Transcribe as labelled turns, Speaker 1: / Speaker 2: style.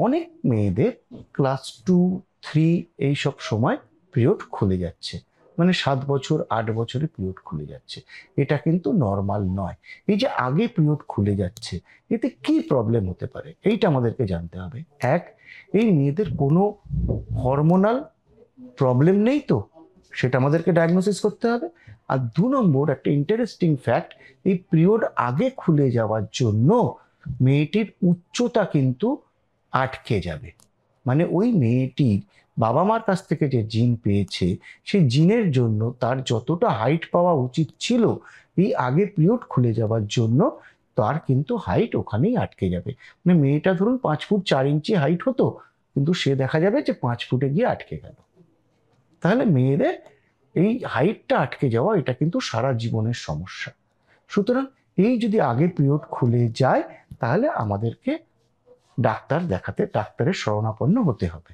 Speaker 1: অনেক মেয়েদের ক্লাস 2, 3 এইসব সময় পিরিয়ড খুলে যাচ্ছে, মানে 7 বছর 8 বছরে পিরিয়ড খুলে যাচ্ছে। এটা কিন্তু নর্মাল নয়। এই যে আগে পিরিয়ড খুলে যাচ্ছে, এতে কি প্রবলেম হতে পারে এইটা আমাদেরকে জানতে হবে। এক, এই মেয়েদের কোনো হরমোনাল প্রবলেম নেই তো, সেটা আমাদেরকে ডায়াগনোসিস করতে হবে। আর 2 নম্বর, একটা ইন্টারেস্টিং ফ্যাক্ট, এই পিরিয়ড আগে খুলে যাওয়ার জন্য মেয়েটির উচ্চতা কিন্তু আটকে যাবে। মানে ওই মেয়েটি বাবা মার কাছ থেকে যে জিন পেয়েছে, সেই জিনের জন্য তার যতটা হাইট পাওয়া উচিত ছিল, এই আগে পিরিয়ড খুলে যাওয়ার জন্য তার কিন্তু হাইট ওখানেই আটকে যাবে। মানে মেয়েটা ধরুন 5 ফুট 4 ইঞ্চি হাইট হতো, কিন্তু সে দেখা যাবে যে 5 ফুটে গিয়ে আটকে গেল। তাহলে মেয়েদের এই হাইটটা আটকে যাওয়া, এটা কিন্তু সারা জীবনের সমস্যা। সুতরাং এই যদি আগে পিরিয়ড খুলে যায়, তাহলে আমাদেরকে ডাক্তারের শরণাপন্ন হতে হবে।